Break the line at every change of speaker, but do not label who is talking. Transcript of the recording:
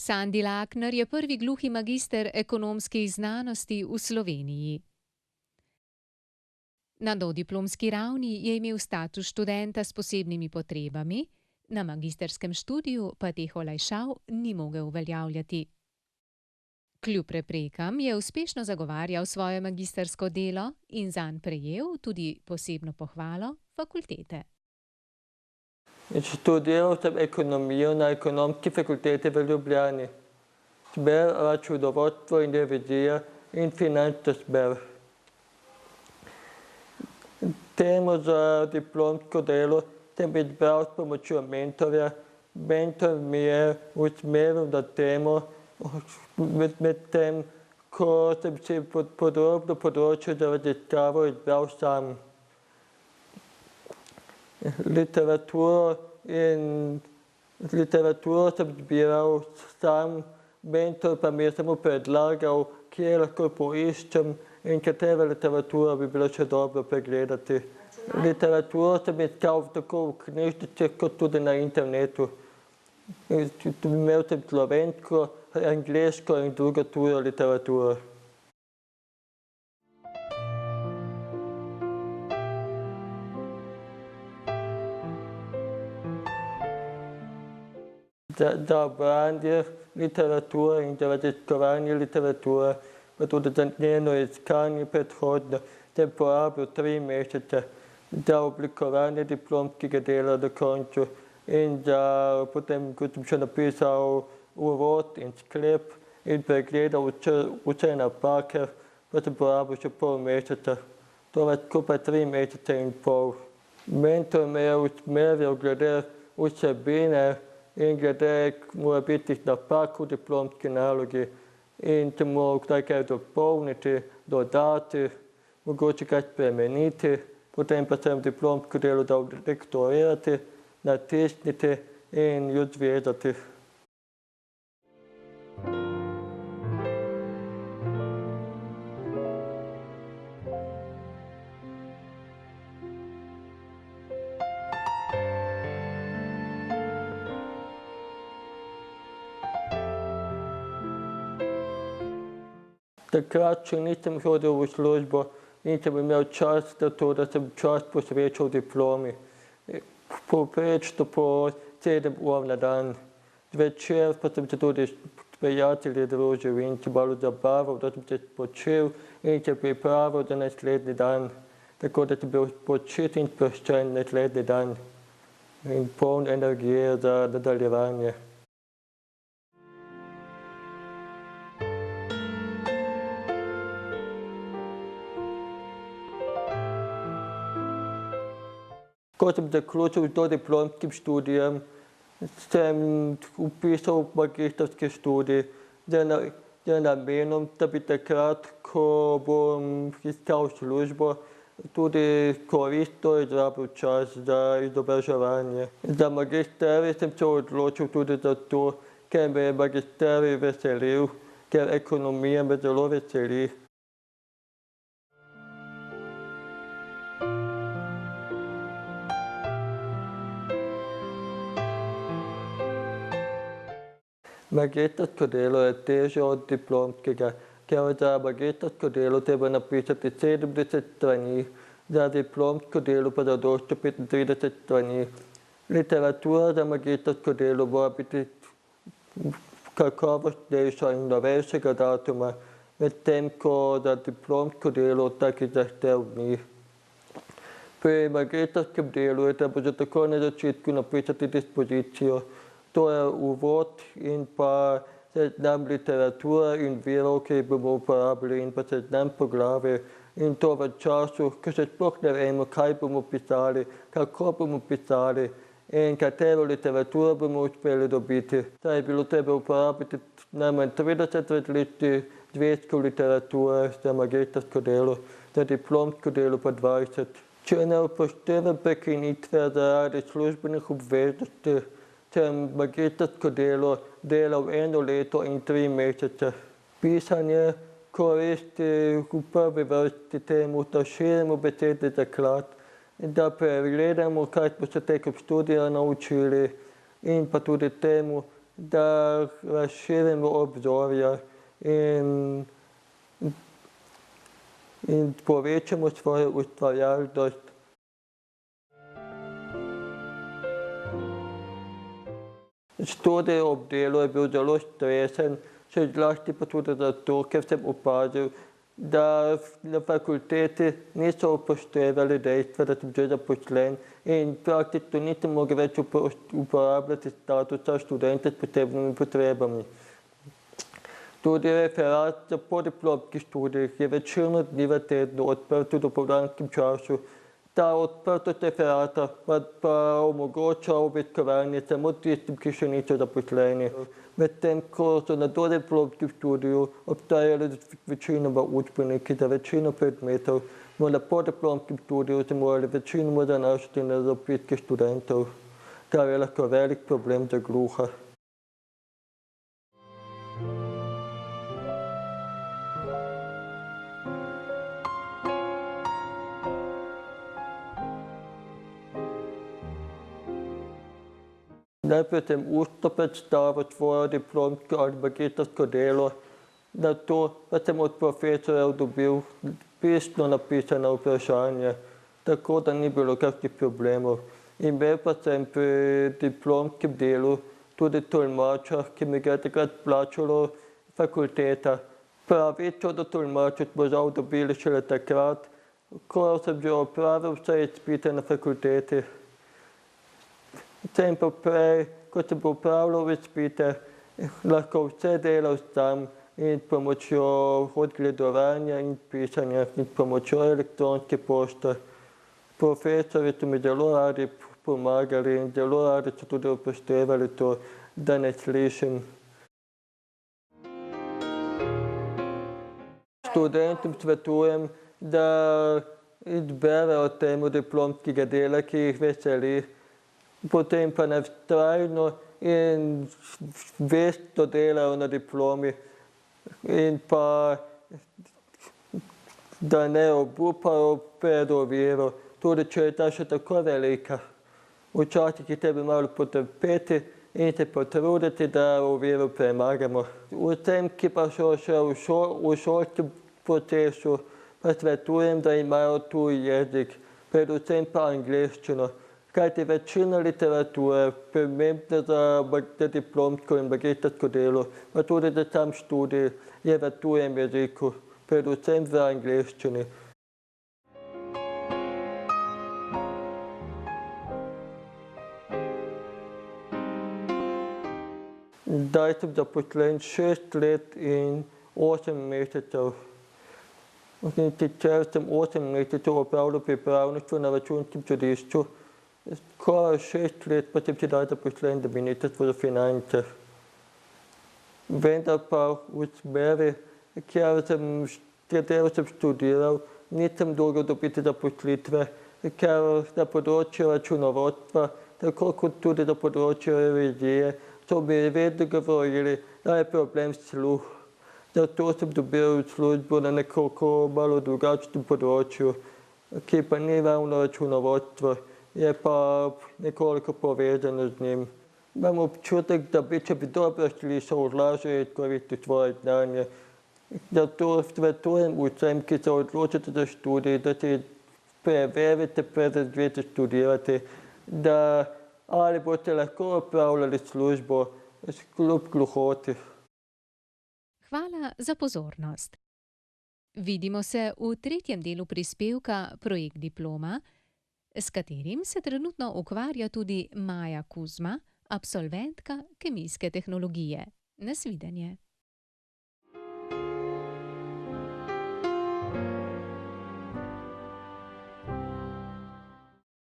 Sandi Lakner je prvi gluhi magister ekonomskih znanosti v Sloveniji. Na dodiplomski ravni je imel status študenta s posebnimi potrebami, na magisterskem študiju pa teh olajšav ni mogel uveljavljati. Kljub preprekam je uspešno zagovarjal svoje magistersko delo in zanj prejel tudi posebno pohvalo fakultete.
Študiral sem ekonomijo na Ekonomski fakulteti v Ljubljani. Smer računovodstvo in revizija in finančni smer. Temo za diplomsko delo sem izbral s pomočjo mentorja. Mentor mi je usmeril na temo, medtem ko sem si podrobno področje za raziskavo izbral sam. Literaturo sem zbiral sam, mentor pa mi je samo predlagal, kje lahko poiščem in katera literatura bi bilo še dobro pregledati. Literaturo sem iskal tako v knjižnicah kot tudi na internetu. Imel sem slovensko, angleško in drugo tujo literaturo. Za branje literature in za raziskovanje literature, pa tudi za njeno iskanje predhodno, sem porabil 3 mesece. Za oblikovanje diplomskega dela do konca in za potem, ko sem še napisal uvod in sklep in pregledal vse napake, pa sem porabil še pol meseca. Torej skupaj 3 mesece in pol. Mentor me je usmeril glede vsebine in glede morebitnih napak v diplomski nalogi in če moram kaj dopolniti, dodati, mogoče kaj spremeniti. Potem pa sem diplomsko delo dal lektorirati, natisniti in jo zvezati. Takrat še nisem hodil v službo in sem imel čas za to, da sem čas posvečal diplomi. Povprečno po 7 ur na dan. Zvečer pa sem se tudi s prijatelji družil in se malo zabaval, da sem se spočil in se pripravil za naslednji dan. Tako da sem bil spočit in sproščen naslednji dan in poln energije za nadaljevanje. Ko sem zaključil z dodiplomskim študijem, sem vpisal magistrski študij z namenom, da bi takrat, ko bom iskal službo, tudi koristno izrabil čas za izobraževanje. Za magisterij sem se odločil tudi zato, ker me je magisterij veselil, ker ekonomija me zelo veseli. Magistersko delo je težje od diplomskega, ker za magistersko delo treba napisati 70 strani, za diplomsko delo pa zadošča 35 strani. Literatura za magistersko delo mora biti kakovostnejša in novejšega datuma, medtem ko za diplomsko delo takih zahtev ni. Pri magistrskem delu je treba že takoj na začetku napisati dispozicijo. To je uvod in pa seznam literature in virov, ki jih bomo uporabili, in pa seznam poglavij. In to v času, ko še sploh ne vemo, kaj bomo pisali, kako bomo pisali in katero literaturo bomo uspeli dobiti. Saj je bilo treba uporabiti najmanj 30 različnih zvezkov literature za magistersko delo, za diplomsko delo pa 20. Če ne upoštevam prekinitve zaradi službenih obveznosti, sem magistersko delo delal 1 leto in 3 mesece. Pisanje koristi v prvi vrsti temu, da širimo besedni zaklad, da pregledamo, kaj smo se tekom študija naučili in pa tudi temu, da razširimo obzorja in povečamo svojo ustvarjalnost. Študij ob delu je bil zelo stresen, še zlasti pa tudi zato, ker sem opazil, da na fakulteti niso upoštevali dejstva, da sem že zaposlen in praktično nisem mogel več uporabljati statusa študenta s posebnimi potrebami. Tudi referat za podiplomski študij je večino dni v tednu odprt v dopoldanskem času. Ta odprtost referata pa omogoča obiskovanje samo tistim, ki še niso zaposleni. Medtem ko so na dodiplomskem študiju obstajali večinoma učbeniki za večino predmetov, no na podiplomskem študiju se morali večinoma zanašati na zapiske študentov, kar je lahko velik problem za gluhe. Najprej sem ustno predstavil svojo diplomsko ali magistrsko delo, nato pa sem od profesorjev dobil pisno napisano vprašanje, tako da ni bilo kakšnih problemov. Imel pa sem pri diplomskem delu tudi tolmača, ki mi ga je takrat plačalo fakulteta. Pravico do tolmača smo žal dobili šele takrat, ko sem že opravil vse izpite na fakulteti. Sem pa prej, ko sem opravljal izpite, lahko vse delal sam in s pomočjo odgledovanja in pisanja in s pomočjo elektronske pošte. Profesorji so mi zelo radi pomagali in zelo radi so tudi upoštevali to, da ne slišim. Študentom svetujem, da izberejo temo diplomskega dela, ki jih veseli, potem pa naj vztrajno in vestno delajo na diplomi in pa da ne obupajo pred oviro, tudi če je ta še tako velika. Včasih je treba malo potrpeti in se potruditi, da oviro premagamo. Vsem, ki pa so še v šolskem procesu, pa svetujem, da imajo tuji jezik, predvsem pa angleščino. Kajti večina literature, pomembna za diplomsko in magistrsko delo, pa tudi za sam študij, je v tujem jeziku, predvsem v angleščini. Zdaj sem zaposlen 6 let in 8 mesecev. In sicer sem 8 mesecev opravljal pripravništvo na računskem sodišču, skoraj 6 let pa sem sedaj zaposlen na Ministrstvu za finance. Vendar pa v smeri, katero sem študiral, nisem mogel dobiti zaposlitve, ker na področju računovodstva, tako kot tudi na področju revizije, so mi vedno govorili, da je problem sluh. Zato sem dobil službo na nekoliko malo drugačnem področju, ki pa ni ravno računovodstvo. Je pa nekoliko povezano z njim. Imam občutek, da če bi dobro slišal, lažje izkoristil svoje znanje. Zato svetujem vsem, ki se odločite za študij, da si preverite, preden greste študirati, da ali boste lahko opravljali službo kljub gluhoti.
Hvala za pozornost. Vidimo se v tretjem delu prispevka Projekt diploma, s katerim se trenutno ukvarja tudi Maja Kuzma, absolventka kemijske tehnologije. Nasvidenje.